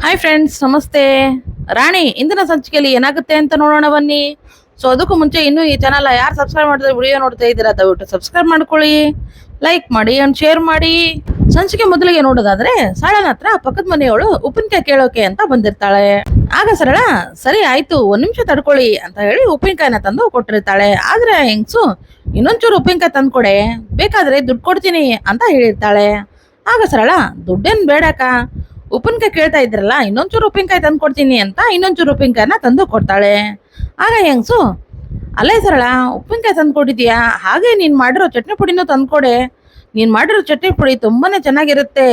Hi friends, ನಮಸ್ತೆ. ರಾಣಿ ಇಂದಿನ ಸಂಚಿಕೆಯಲ್ಲಿ ಏನಾಗುತ್ತೆ ಅಂತ ನೋಡೋಣ ಬನ್ನಿ. ಸೊ ಅದಕ್ಕೂ ಮುಂಚೆ ಇನ್ನೂ ಈ ಚಾನಲ್ ಯಾರು ಸಬ್ಸ್ಕ್ರೈಬ್ ಮಾಡಿದ್ರೆ ವಿಡಿಯೋ ನೋಡ್ತಾ ಇದ್ದೀರಾ, ದಯವಿಟ್ಟು ಸಬ್ಸ್ಕ್ರೈಬ್ ಮಾಡ್ಕೊಳ್ಳಿ, ಲೈಕ್ ಮಾಡಿ ಅಂಡ್ ಶೇರ್ ಮಾಡಿ. ಸಂಚಿಕೆ ಮೊದಲಿಗೆ ನೋಡೋದಾದ್ರೆ, ಸರಳನ ಹತ್ರ ಪಕ್ಕದ ಮನೆಯವಳು ಉಪ್ಪಿನಕಾಯಿ ಕೇಳೋಕೆ ಅಂತ ಬಂದಿರ್ತಾಳೆ. ಆಗ ಸರಳ ಸರಿ ಆಯ್ತು, ಒಂದ್ ನಿಮಿಷ ತಡ್ಕೊಳ್ಳಿ ಅಂತ ಹೇಳಿ ಉಪ್ಪಿನಕಾಯಿನ ತಂದು ಕೊಟ್ಟಿರ್ತಾಳೆ. ಆದ್ರೆ ಹೆಂಗ್ಸು ಇನ್ನೊಂಚೂರು ಉಪ್ಪಿನಕಾಯಿ ತಂದ್ಕೊಡೆ, ಬೇಕಾದ್ರೆ ದುಡ್ಡು ಕೊಡ್ತೀನಿ ಅಂತ ಹೇಳಿರ್ತಾಳೆ. ಆಗ ಸರಳ ದುಡ್ಡೇನ್ ಬೇಡಕ್ಕ, ಉಪ್ಪಿನಕಾಯಿ ಕೇಳ್ತಾ ಇದ್ರಲ್ಲ, ಇನ್ನೊಂಚೂರು ಉಪ್ಪಿನಕಾಯಿ ತಂದು ಕೊಡ್ತೀನಿ ಅಂತ ಇನ್ನೊಂಚೂರು ಉಪ್ಪಿನಕಾಯಿನ ತಂದು ಕೊಡ್ತಾಳೆ. ಆಗ ಹೆಂಗ್ಸು ಅಲ್ಲೇ ಸರಳ, ಉಪ್ಪಿನಕಾಯಿ ತಂದು ಕೊಟ್ಟಿದ್ಯಾ, ಹಾಗೆ ನೀನ್ ಮಾಡಿರೋ ಚಟ್ನಿ ಪುಡಿನೂ ತಂದ್ಕೊಡೆ. ನೀನ್ ಮಾಡಿರೋ ಚಟ್ನಿ ಪುಡಿ ತುಂಬಾನೇ ಚೆನ್ನಾಗಿರುತ್ತೆ,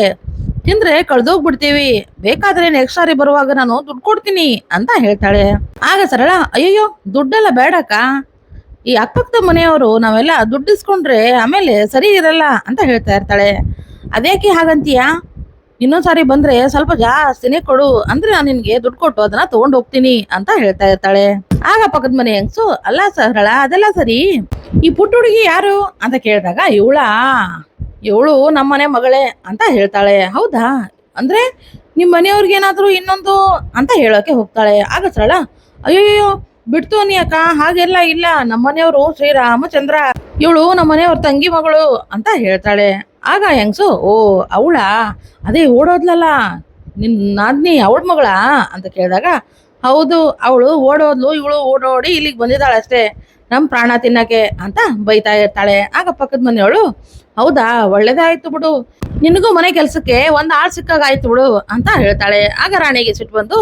ತಿಂದ್ರೆ ಕಳ್ದೋಗ್ಬಿಡ್ತೀವಿ, ಬೇಕಾದ್ರೆ ನೆಕ್ಸ್ಟ್ ಸಾರಿ ಬರುವಾಗ ನಾನು ದುಡ್ಡು ಕೊಡ್ತೀನಿ ಅಂತ ಹೇಳ್ತಾಳೆ. ಆಗ ಸರಳ ಅಯ್ಯಯ್ಯೋ ದುಡ್ಡೆಲ್ಲ ಬೇಡಕ್ಕ, ಈ ಅಕ್ಕಪಕ್ಕದ ಮನೆಯವರು ನಾವೆಲ್ಲ ದುಡ್ಡು ಇಸ್ಕೊಂಡ್ರೆ ಆಮೇಲೆ ಸರಿ ಇರಲ್ಲ ಅಂತ ಹೇಳ್ತಾ ಇರ್ತಾಳೆ. ಅದೇಕೆ ಹಾಗಂತೀಯಾ, ಇನ್ನೊಂದ್ಸಾರಿ ಬಂದ್ರೆ ಸ್ವಲ್ಪ ಜಾಸ್ತಿನೇ ಕೊಡು, ಅಂದ್ರೆ ನಾನು ನಿನ್ಗೆ ದುಡ್ಡು ಕೊಟ್ಟು ಅದನ್ನ ತಗೊಂಡ್ ಹೋಗ್ತೀನಿ ಅಂತ ಹೇಳ್ತಾ ಇರ್ತಾಳೆ. ಆಗ ಪಕ್ಕದ ಮನೆ ಹೆಂಗ್ಸು ಅಲ್ಲ ಸರಳ, ಅದೆಲ್ಲ ಸರಿ, ಈ ಪುಟ್ಟ ಹುಡುಗಿ ಯಾರು ಅಂತ ಕೇಳಿದಾಗ ಇವಳು ನಮ್ಮನೆ ಮಗಳೇ ಅಂತ ಹೇಳ್ತಾಳೆ. ಹೌದಾ, ಅಂದ್ರೆ ನಿಮ್ ಮನೆಯವ್ರಿಗೆ ಏನಾದ್ರು ಇನ್ನೊಂದು ಅಂತ ಹೇಳೋಕೆ ಹೋಗ್ತಾಳೆ. ಆಗ ಸರಳ ಅಯ್ಯೋ ಬಿಡ್ತು ನೀ ಅಕ್ಕ, ಹಾಗೆಲ್ಲ ಇಲ್ಲ, ನಮ್ಮನೆಯವರು ಶ್ರೀರಾಮಚಂದ್ರ, ಇವಳು ನಮ್ಮನೆಯವ್ರ ತಂಗಿ ಮಗಳು ಅಂತ ಹೇಳ್ತಾಳೆ. ಆಗ ಹೆಂಗ್ಸು ಓ ಅವಳಾ, ಅದೇ ಓಡೋದ್ಲಲ್ಲ ನಿನ್ ನಾದ್ನಿ, ಅವಳ ಮಗಳ ಅಂತ ಕೇಳಿದಾಗ ಹೌದು, ಅವಳು ಓಡೋದ್ಲು, ಇವಳು ಓಡೋಡಿ ಇಲ್ಲಿಗೆ ಬಂದಿದ್ದಾಳೆ ಅಷ್ಟೇ, ನಮ್ ಪ್ರಾಣ ತಿನ್ನಕ್ಕೆ ಅಂತ ಬೈತಾ ಇರ್ತಾಳೆ. ಆಗ ಪಕ್ಕದ ಮನೆಯವಳು ಹೌದಾ, ಒಳ್ಳೇದಾಯ್ತು ಬಿಡು, ನಿನಗೂ ಮನೆ ಕೆಲ್ಸಕ್ಕೆ ಒಂದ್ ಆಳ್ ಸಿಕ್ಕಾಗಾಯ್ತು ಬಿಡು ಅಂತ ಹೇಳ್ತಾಳೆ. ಆಗ ರಾಣಿಗೆ ಸಿಟ್ಟು ಬಂದು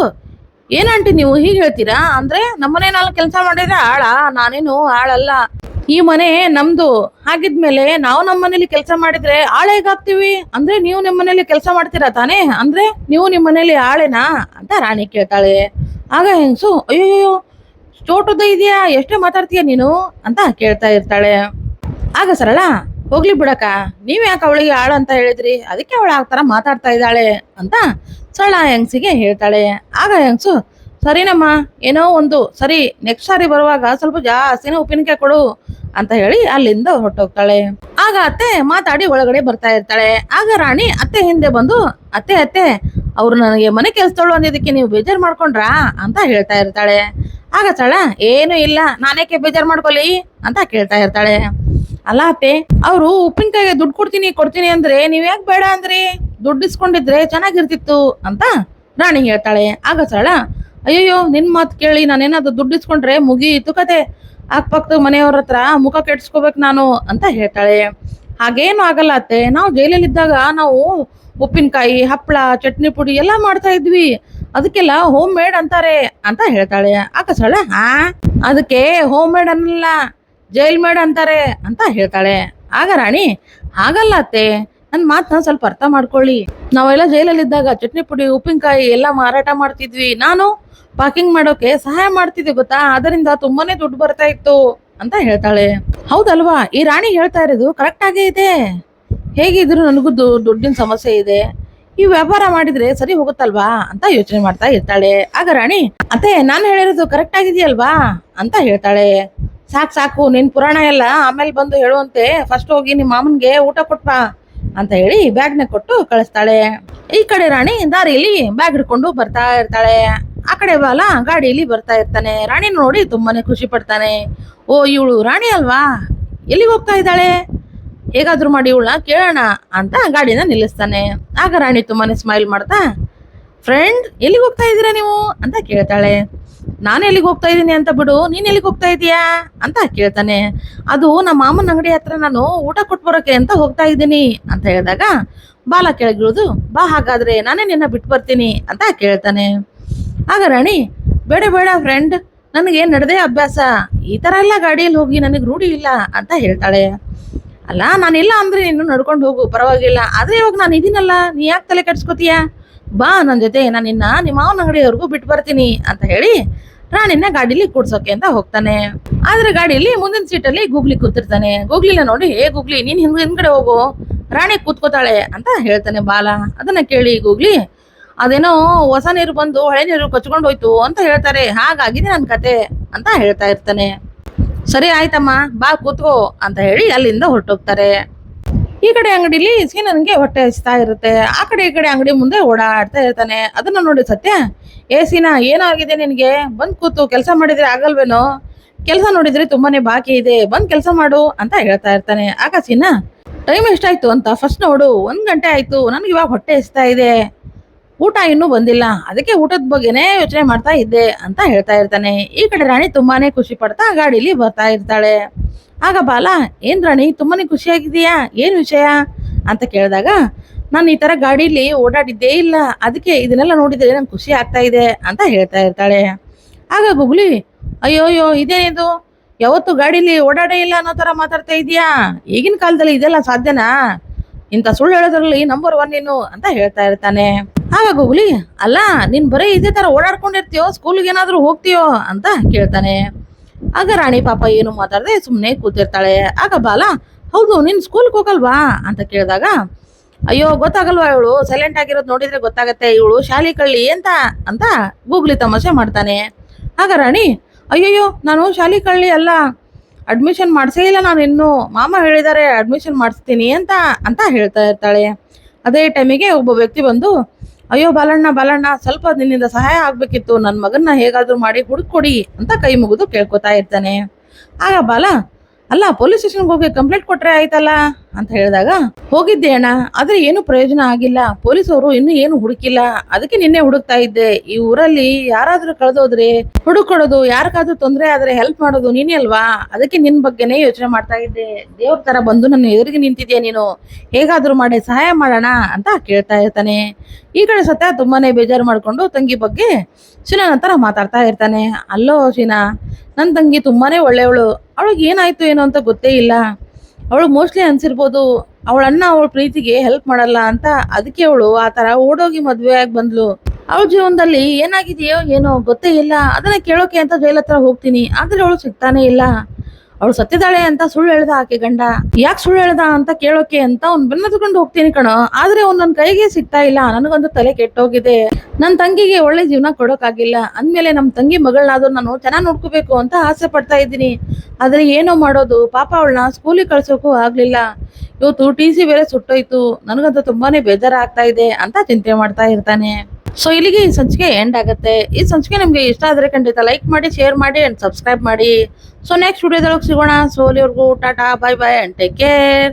ಏನಂಟಿ ನೀವು ಹೀಗೆ ಹೇಳ್ತೀರಾ, ಅಂದ್ರೆ ನಮ್ಮನೆ ನಾನು ಕೆಲಸ ಮಾಡಿದ್ರೆ ಆಳ, ನಾನೇನು ಆಳಲ್ಲ, ಈ ಮನೆ ನಮ್ದು, ಹಾಗಿದ್ಮೇಲೆ ನಾವು ನಮ್ಮ ಮನೇಲಿ ಕೆಲಸ ಮಾಡಿದ್ರೆ ಆಳ ಹೇಗಾಗ್ತೀವಿ, ಅಂದ್ರೆ ನೀವು ನಿಮ್ಮ ಮನೇಲಿ ಕೆಲಸ ಮಾಡ್ತೀರಾ ತಾನೇ, ಅಂದ್ರೆ ನೀವು ನಿಮ್ಮ ಮನೇಲಿ ಆಳೆನಾ ಅಂತ ರಾಣಿ ಕೇಳ್ತಾಳೆ. ಆಗ ಹೆಂಗ್ಸು ಅಯ್ಯೋ ಚೋಟದ ಇದೆಯಾ, ಎಷ್ಟೇ ಮಾತಾಡ್ತೀಯ ನೀನು ಅಂತ ಕೇಳ್ತಾ ಇರ್ತಾಳೆ. ಆಗ ಸರಳ ಹೋಗ್ಲಿ ಬಿಡಕ್ಕ, ನೀವ್ ಯಾಕೆ ಅವಳಿಗೆ ಆಳು ಅಂತ ಹೇಳಿದ್ರಿ, ಅದಕ್ಕೆ ಅವಳು ಆ ತರ ಮಾತಾಡ್ತಾ ಇದ್ದಾಳೆ ಅಂತ ಸರಳ ಹೆಂಗ್ಸಿಗೆ ಹೇಳ್ತಾಳೆ. ಆಗ ಹೆಂಗ್ಸು ಸರಿನಮ್ಮ, ಏನೋ ಒಂದು ಸರಿ, ನೆಕ್ಸ್ಟ್ ಸಾರಿ ಬರುವಾಗ ಸ್ವಲ್ಪ ಜಾಸ್ತಿನೇ ಉಪ್ಪಿನಕಾಯಿ ಕೊಡು ಅಂತ ಹೇಳಿ ಅಲ್ಲಿಂದ ಹೊರಟೋಗ್ತಾಳೆ. ಆಗ ಅತ್ತೆ ಮಾತಾಡಿ ಒಳಗಡೆ ಬರ್ತಾ ಇರ್ತಾಳೆ. ಆಗ ರಾಣಿ ಅತ್ತೆ ಹಿಂದೆ ಬಂದು ಅತ್ತೆ ಅತ್ತೆ ಅವ್ರು ನನಗೆ ಮನೆ ಕೆಲ್ಸದವಳು ಅಂದಿದ್ದಕ್ಕೆ ನೀವು ಬೇಜಾರ್ ಮಾಡ್ಕೊಂಡ್ರಾ ಅಂತ ಹೇಳ್ತಾ ಇರ್ತಾಳೆ. ಆಗ ಸರಳ ಏನು ಇಲ್ಲ, ನಾನೇಕೆ ಬೇಜಾರ್ ಮಾಡ್ಕೊಲಿ ಅಂತ ಕೇಳ್ತಾ ಇರ್ತಾಳೆ. ಅಲ್ಲ ಅತ್ತೆ, ಅವ್ರು ಉಪ್ಪಿನಕಾಯಿಗೆ ದುಡ್ಡು ಕೊಡ್ತೀನಿ ಕೊಡ್ತೀನಿ ಅಂದ್ರೆ ನೀವ್ ಯಾಕೆ ಬೇಡ ಅಂದ್ರಿ, ದುಡ್ಡು ಇಸ್ಕೊಂಡಿದ್ರೆ ಚೆನ್ನಾಗಿರ್ತಿತ್ತು ಅಂತ ರಾಣಿ ಹೇಳ್ತಾಳೆ. ಆಗ ಸರಳ ಅಯ್ಯಯ್ಯೋ ನಿನ್ ಮಾತು ಕೇಳಿ ನಾನೇನಾದ್ರು ದುಡ್ಡು ಇಸ್ಕೊಂಡ್ರೆ ಮುಗೀತು ಕತೆ, ಅಕ್ಕಪಕ್ಕದ ಮನೆಯವ್ರ ಹತ್ರ ಮುಖ ಕೆಡ್ಸ್ಕೋಬೇಕು ನಾನು ಅಂತ ಹೇಳ್ತಾಳೆ. ಹಾಗೇನು ಆಗಲ್ಲ ಅತ್ತೆ, ನಾವು ಜೈಲಲ್ಲಿದ್ದಾಗ ನಾವು ಉಪ್ಪಿನಕಾಯಿ, ಹಪ್ಪಳ, ಚಟ್ನಿ ಪುಡಿ ಎಲ್ಲ ಮಾಡ್ತಾ ಇದ್ವಿ, ಅದಕ್ಕೆಲ್ಲ ಹೋಮ್ ಮೇಡ್ ಅಂತಾರೆ ಅಂತ ಹೇಳ್ತಾಳೆ. ಆಗ ಸರಳ ಅದಕ್ಕೆ ಹೋಮ್ ಮೇಡ್ ಅನ್ನಲ್ಲ, ಜೈಲ್ ಮೇಡ್ ಅಂತಾರೆ ಅಂತ ಹೇಳ್ತಾಳೆ. ಆಗ ರಾಣಿ ಹಾಗಲ್ಲ ಅತ್ತೆ, ನನ್ನ ಮಾತನ್ನ ಸ್ವಲ್ಪ ಅರ್ಥ ಮಾಡ್ಕೊಳ್ಳಿ, ನಾವೆಲ್ಲ ಜೈಲಲ್ಲಿದ್ದಾಗ ಚಟ್ನಿ ಪುಡಿ, ಉಪ್ಪಿನಕಾಯಿ ಎಲ್ಲ ಮಾರಾಟ ಮಾಡ್ತಿದ್ವಿ, ನಾನು ಪಾಕಿಂಗ್ ಮಾಡೋಕೆ ಸಹಾಯ ಮಾಡ್ತಿದ್ದೆ ಗೊತ್ತಾ, ಅದರಿಂದ ತುಂಬಾನೇ ದುಡ್ಡು ಬರ್ತಾ ಇತ್ತು ಅಂತ ಹೇಳ್ತಾಳೆ. ಹೌದಲ್ವಾ, ಈ ರಾಣಿ ಹೇಳ್ತಾ ಇರೋದು ಕರೆಕ್ಟ್ ಆಗೇ ಇದೆ, ಹೇಗಿದ್ರು ನನಗೂ ದುಡ್ಡಿನ ಸಮಸ್ಯೆ ಇದೆ, ಈ ವ್ಯಾಪಾರ ಮಾಡಿದ್ರೆ ಸರಿ ಹೋಗುತ್ತಲ್ವಾ ಅಂತ ಯೋಚನೆ ಮಾಡ್ತಾ ಇರ್ತಾಳೆ. ಆಗ ರಾಣಿ ಅತ್ತೆ ನಾನು ಹೇಳಿರೋದು ಕರೆಕ್ಟ್ ಆಗಿದೆಯಲ್ವಾ ಅಂತ ಹೇಳ್ತಾಳೆ. ಸಾಕು ನಿನ್ ಪುರಾಣ ಎಲ್ಲ ಆಮೇಲೆ ಬಂದು ಹೇಳುವಂತೆ, ಫಸ್ಟ್ ಹೋಗಿ ನಿಮ್ಮ ಮಾಮನ್ಗೆ ಊಟ ಕೊಟ್ಬಾ ಅಂತ ಹೇಳಿ ಬ್ಯಾಗ್ನ ಕೊಟ್ಟು ಕಳಿಸ್ತಾಳೆ. ಈ ಕಡೆ ರಾಣಿ ದಾರಿಯಲ್ಲಿ ಬ್ಯಾಗ್ ಹಿಡ್ಕೊಂಡು ಬರ್ತಾ ಇರ್ತಾಳೆ. ಆ ಕಡೆ ಬಾಲ ಗಾಡಿಯಲ್ಲಿ ಬರ್ತಾ ಇರ್ತಾನೆ. ರಾಣಿ ನೋಡಿ ತುಂಬಾನೇ ಖುಷಿ ಪಡ್ತಾನೆ. ಓ ಇವಳು ರಾಣಿ ಅಲ್ವಾ, ಎಲ್ಲಿಗೆ ಹೋಗ್ತಾ ಇದ್ದಾಳೆ, ಹೇಗಾದ್ರೂ ಮಾಡಿ ಇವಳನ್ನ ಕೇಳೋಣ ಅಂತ ಗಾಡಿನ ನಿಲ್ಲಿಸ್ತಾನೆ. ಆಗ ರಾಣಿ ತುಂಬಾನೇ ಸ್ಮೈಲ್ ಮಾಡ್ತಾ ಫ್ರೆಂಡ್ ಎಲ್ಲಿಗೆ ಹೋಗ್ತಾ ಇದ್ದೀರಾ ನೀವು ಅಂತ ಕೇಳ್ತಾಳೆ. ನಾನು ಎಲ್ಲಿಗೆ ಹೋಗ್ತಾ ಇದ್ದೀನಿ ಅಂತ ಬಿಡು, ನೀನ್ ಎಲ್ಲಿಗೆ ಹೋಗ್ತಾ ಇದೀಯಾ ಅಂತ ಕೇಳ್ತಾನೆ. ಅದು ನಮ್ಮ ಮಾಮನ ಅಂಗಡಿ ಹತ್ರ ನಾನು ಊಟ ಕೊಟ್ಟು ಬರೋಕೆ ಅಂತ ಹೋಗ್ತಾ ಇದ್ದೀನಿ ಅಂತ ಹೇಳಿದಾಗ ಬಾಲ ಕೆಳಗಿಳಿದು ಬಾ, ಹಾಗಾದ್ರೆ ನಾನೇ ನಿನ್ನ ಬಿಟ್ಟು ಬರ್ತೀನಿ ಅಂತ ಕೇಳ್ತಾನೆ. ಆಗ ರಾಣಿ ಬೇಡ ಬೇಡ ಫ್ರೆಂಡ್, ನನಗೆ ನಡೆದೇ ಅಭ್ಯಾಸ, ಈ ತರ ಎಲ್ಲ ಗಾಡಿಯಲ್ಲಿ ಹೋಗಿ ನನಗೆ ರೂಢಿ ಇಲ್ಲ ಅಂತ ಹೇಳ್ತಾಳೆ. ಅಲ್ಲ ನಾನಿಲ್ಲ ಅಂದ್ರೆ ನೀನು ನಡ್ಕೊಂಡು ಹೋಗು ಪರವಾಗಿಲ್ಲ, ಆದ್ರೆ ಇವಾಗ ನಾನು ಇದೀನಲ್ಲ, ನೀ ಯಾಕೆ ತಲೆ ಕೆಡ್ಸ್ಕೊತೀಯ, ಬಾ ನನ್ನ ಜೊತೆ, ನಾನು ನಿಮ್ಮ ಮಾವನ ಅಂಗಡಿಯವರೆಗೂ ಬಿಟ್ಟು ಬರ್ತೀನಿ ಅಂತ ಹೇಳಿ ರಾಣಿನ ಗಾಡಿಲಿ ಕೂಡ್ಸೋಕೆ ಅಂತ ಹೋಗ್ತಾನೆ. ಆದ್ರೆ ಗಾಡಿಯಲ್ಲಿ ಮುಂದಿನ ಸೀಟಲ್ಲಿ ಗೂಗ್ಲಿ ಕೂತಿರ್ತಾನೆ. ಗೂಗ್ಲಿನ ನೋಡಿ ಏ ಗೂಗ್ಲಿ ನೀನ್ ಹಿಂದ್ಗಡೆ ಹೋಗು, ರಾಣಿ ಕೂತ್ಕೋತಾಳೆ ಅಂತ ಹೇಳ್ತಾನೆ ಬಾಲ. ಅದನ್ನ ಕೇಳಿ ಗೂಗ್ಲಿ ಅದೇನೋ ಹೊಸ ನೀರು ಬಂದು ಹಳೆ ನೀರು ಕೊಚ್ಕೊಂಡು ಹೋಯ್ತು ಅಂತ ಹೇಳ್ತಾರೆ, ಹಾಗಾಗಿದೆ ನನ್ ಕತೆ ಅಂತ ಹೇಳ್ತಾ ಇರ್ತಾನೆ. ಸರಿ ಆಯ್ತಮ್ಮ ಬಾ ಕೂತ್ಕೋ ಅಂತ ಹೇಳಿ ಅಲ್ಲಿಂದ ಹೊರಟೋಗ್ತಾರೆ. ಈ ಕಡೆ ಅಂಗಡಿಲಿ ಸೀನನ್ಗೆ ಹೊಟ್ಟೆ ಹಚ್ತಾ ಇರುತ್ತೆ, ಆ ಕಡೆ ಈ ಕಡೆ ಅಂಗಡಿ ಮುಂದೆ ಓಡಾಡ್ತಾ ಇರ್ತಾನೆ. ಅದನ್ನ ನೋಡಿ ಸತ್ಯ, ಏ ಸೀನಾ ಏನಾಗಿದೆ ನಿನ್ಗೆ, ಬಂದ್ ಕೂತು ಕೆಲಸ ಮಾಡಿದ್ರೆ ಆಗಲ್ವೇನೋ, ಕೆಲಸ ನೋಡಿದ್ರೆ ತುಂಬಾನೇ ಬಾಕಿ ಇದೆ, ಬಂದ್ ಕೆಲಸ ಮಾಡು ಅಂತ ಹೇಳ್ತಾ ಇರ್ತಾನೆ. ಆಗ ಸೀನಾ, ಟೈಮ್ ಎಷ್ಟಾಯ್ತು ಅಂತ ಫಸ್ಟ್ ನೋಡು, 1 ಗಂಟೆ ಆಯ್ತು, ನನ್ಗೆ ಇವಾಗ ಹೊಟ್ಟೆ ಹಚ್ತಾ ಇದೆ, ಊಟ ಇನ್ನೂ ಬಂದಿಲ್ಲ, ಅದಕ್ಕೆ ಊಟದ ಬಗ್ಗೆನೇ ಯೋಚನೆ ಮಾಡ್ತಾ ಇದ್ದೆ ಅಂತ ಹೇಳ್ತಾ ಇರ್ತಾನೆ. ಈ ಕಡೆ ರಾಣಿ ತುಂಬಾನೇ ಖುಷಿ ಪಡ್ತಾ ಗಾಡಿಲಿ ಬರ್ತಾ ಇರ್ತಾಳೆ. ಆಗ ಬಾಲ, ಏನ್ ರಾಣಿ ತುಂಬಾನೇ ಖುಷಿಯಾಗಿದೆಯಾ, ಏನ್ ವಿಷಯ ಅಂತ ಕೇಳಿದಾಗ, ನಾನು ಈ ತರ ಗಾಡಿಲಿ ಓಡಾಡಿದ್ದೇ ಇಲ್ಲ, ಅದಕ್ಕೆ ಇದನ್ನೆಲ್ಲ ನೋಡಿದ್ರೆ ನಂಗೆ ಖುಷಿ ಆಗ್ತಾ ಇದೆ ಅಂತ ಹೇಳ್ತಾ ಇರ್ತಾಳೆ. ಆಗ ಗುಗ್ಲಿ, ಅಯ್ಯೋ ಇದೇನಿದು, ಯಾವತ್ತು ಗಾಡಿಲಿ ಓಡಾಡೇ ಇಲ್ಲ ಅನ್ನೋ ತರ ಮಾತಾಡ್ತಾ ಇದೀಯಾ, ಈಗಿನ ಕಾಲದಲ್ಲಿ ಇದೆಲ್ಲ ಸಾಧ್ಯನಾ, ಇಂಥ ಸುಳ್ಳು ಹೇಳೋದ್ರಲ್ಲಿ ನಂಬರ್ 1 ನೀನು ಅಂತ ಹೇಳ್ತಾ ಇರ್ತಾನೆ. ಆಗ ಗುಗ್ಲಿ, ಅಲ್ಲ ನೀನ್ ಬರೀ ಇದೇ ತರ ಓಡಾಡ್ಕೊಂಡಿರ್ತೀಯೋ, ಸ್ಕೂಲ್ಗೆ ಏನಾದ್ರು ಹೋಗ್ತೀಯೋ ಅಂತ ಕೇಳ್ತಾನೆ. ಆಗ ರಾಣಿ ಪಾಪ ಏನು ಮಾತಾಡದೆ ಸುಮ್ಮನೆ ಕೂತಿರ್ತಾಳೆ. ಆಗ ಬಾಲ, ಹೌದು ನೀನ್ ಸ್ಕೂಲ್ಗೆ ಹೋಗಲ್ವಾ ಅಂತ ಕೇಳಿದಾಗ, ಅಯ್ಯೋ ಗೊತ್ತಾಗಲ್ವಾ, ಇವಳು ಸೈಲೆಂಟ್ ಆಗಿರೋದು ನೋಡಿದ್ರೆ ಗೊತ್ತಾಗತ್ತೆ, ಇವಳು ಶಾಲಿ ಕಳ್ಳಿ ಅಂತ ಗೂಗ್ಲಿ ತಮಾಷೆ ಮಾಡ್ತಾನೆ. ಆಗ ರಾಣಿ, ಅಯ್ಯಯ್ಯೋ ನಾನು ಶಾಲಿ ಕಳ್ಳಿ ಅಲ್ಲ, ಅಡ್ಮಿಷನ್ ಮಾಡಿಸೇ ಇಲ್ಲ ನಾನು ಇನ್ನೂ, ಮಾಮ ಹೇಳಿದ್ದಾರೆ ಅಡ್ಮಿಷನ್ ಮಾಡಿಸ್ತೀನಿ ಅಂತ ಹೇಳ್ತಾ ಇರ್ತಾಳೆ. ಅದೇ ಟೈಮಿಗೆ ಒಬ್ಬ ವ್ಯಕ್ತಿ ಬಂದು, ಅಯ್ಯೋ ಬಾಲಣ್ಣ ಸ್ವಲ್ಪ ನಿನ್ನಿಂದ ಸಹಾಯ ಆಗ್ಬೇಕಿತ್ತು, ನನ್ನ ಮಗನ್ನ ಹೇಗಾದ್ರೂ ಮಾಡಿ ಹುಡುಕೊಡಿ ಅಂತ ಕೈ ಮುಗಿದು ಕೇಳ್ಕೊತಾ ಇರ್ತಾನೆ. ಆಗ ಬಾಲ, ಅಲ್ಲ ಪೊಲೀಸ್ ಸ್ಟೇಷನ್ಗೆ ಹೋಗಿ ಕಂಪ್ಲೇಂಟ್ ಕೊಟ್ರೆ ಆಯ್ತಲ್ಲ ಅಂತ ಹೇಳಿದಾಗ, ಹೋಗಿದ್ದೆ ಅಣ್ಣ, ಆದ್ರೆ ಏನು ಪ್ರಯೋಜನ ಆಗಿಲ್ಲ, ಪೊಲೀಸವರು ಇನ್ನೂ ಏನು ಹುಡುಕಿಲ್ಲ, ಅದಕ್ಕೆ ನಿನ್ನೆ ಹುಡುಕ್ತಾ ಇದ್ದೆ. ಈ ಊರಲ್ಲಿ ಯಾರಾದ್ರೂ ಕಳೆದೋದ್ರೆ ಹುಡುಕೊಡೋದು, ಯಾರಿಗಾದ್ರೂ ತೊಂದರೆ ಆದ್ರೆ ಹೆಲ್ಪ್ ಮಾಡೋದು ನೀನೇ ಅಲ್ವಾ, ಅದಕ್ಕೆ ನಿನ್ ಬಗ್ಗೆನೇ ಯೋಚನೆ ಮಾಡ್ತಾ ಇದ್ದೆ, ದೇವ್ರ ತರ ಬಂದು ನನ್ನ ಎದುರಿಗೆ ನಿಂತಿದ್ಯಾ ನೀನು, ಹೇಗಾದ್ರೂ ಮಾಡಿ ಸಹಾಯ ಮಾಡೋಣ ಅಂತ ಕೇಳ್ತಾ ಇರ್ತಾನೆ. ಈ ಕಡೆ ಸತ್ಯ ತುಂಬಾನೇ ಬೇಜಾರು ಮಾಡ್ಕೊಂಡು ತಂಗಿ ಬಗ್ಗೆ ಶಿನಾನ ಹತ್ರ ಮಾತಾಡ್ತಾ ಇರ್ತಾನೆ. ಅಲ್ಲೋ ಶಿನಾ, ನನ್ನ ತಂಗಿ ತುಂಬಾನೇ ಒಳ್ಳೆಯವಳು, ಅವಳಿಗೆ ಏನಾಯ್ತು ಏನೋ ಅಂತ ಗೊತ್ತೇ ಇಲ್ಲ, ಅವಳು ಮೋಸ್ಟ್ಲಿ ಅನ್ಸಿರ್ಬೋದು ಅವಳ ಅಣ್ಣ ಅವಳ ಪ್ರೀತಿಗೆ ಹೆಲ್ಪ್ ಮಾಡಲ್ಲ ಅಂತ, ಅದಕ್ಕೆ ಅವಳು ಆ ತರ ಓಡೋಗಿ ಮದ್ವೆ ಆಗಿ ಬಂದ್ಲು. ಅವಳ ಜೀವನದಲ್ಲಿ ಏನಾಗಿದೆಯೋ ಏನೋ ಗೊತ್ತೇ ಇಲ್ಲ, ಅದನ್ನ ಕೇಳೋಕೆ ಅಂತ ಜೈಲ್ ಹತ್ರ ಹೋಗ್ತೀನಿ, ಆದ್ರೆ ಅವಳು ಸಿಗ್ತಾನೆ ಇಲ್ಲ. ಅವಳು ಸತ್ತಿದ್ದಾಳೆ ಅಂತ ಸುಳ್ಳು ಹೇಳ್ದ ಆಕೆ ಗಂಡ, ಯಾಕೆ ಸುಳ್ಳು ಹೇಳ್ದ ಅಂತ ಕೇಳೋಕೆ ಅಂತ ಅವ್ನ್ ಬೆನ್ನತ್ಕೊಂಡು ಹೋಗ್ತೀನಿ ಕಣೋ, ಆದ್ರೆ ಅವ್ನ್ ನನ್ ಕೈಗೆ ಸಿಗ್ತಾ ಇಲ್ಲ, ನನಗೊಂದು ತಲೆ ಕೆಟ್ಟೋಗಿದೆ, ನನ್ ತಂಗಿಗೆ ಒಳ್ಳೆ ಜೀವನ ಕೊಡೋಕಾಗಿಲ್ಲ, ಅಂದ್ಮೇಲೆ ನಮ್ ತಂಗಿ ಮಗಳನ್ನಾದ್ರೂ ನಾನು ಚೆನ್ನಾಗಿ ನೋಡ್ಕೋಬೇಕು ಅಂತ ಆಸೆ ಪಡ್ತಾ ಇದ್ದೀನಿ, ಆದ್ರೆ ಏನೋ ಮಾಡೋದು, ಪಾಪ ಅವಳನ್ನ ಸ್ಕೂಲಿಗೆ ಕಳ್ಸೋಕು ಆಗ್ಲಿಲ್ಲ, ಇವತ್ತು TC ಬೇರೆ ಸುಟ್ಟೋಯ್ತು, ನನಗಂತೂ ತುಂಬಾನೇ ಬೇಜಾರ ಆಗ್ತಾ ಇದೆ ಅಂತ ಚಿಂತೆ ಮಾಡ್ತಾ ಇರ್ತಾನೆ. ಸೊ ಇಲ್ಲಿಗೆ ಈ ಸಂಚಿಕೆ ಎಂಡ್ ಆಗುತ್ತೆ. ಈ ಸಂಚಿಕೆ ನಿಮ್ಗೆ ಇಷ್ಟ ಆದ್ರೆ ಖಂಡಿತ ಲೈಕ್ ಮಾಡಿ, ಶೇರ್ ಮಾಡಿ ಅಂಡ್ ಸಬ್ಸ್ಕ್ರೈಬ್ ಮಾಡಿ. ಸೊ ನೆಕ್ಸ್ಟ್ ವಿಡಿಯೋದೊಳಗೆ ಸಿಗೋಣ. ಸೊ ಅಲ್ಲಿವರೆಗೂ Tata, bye bye and take care.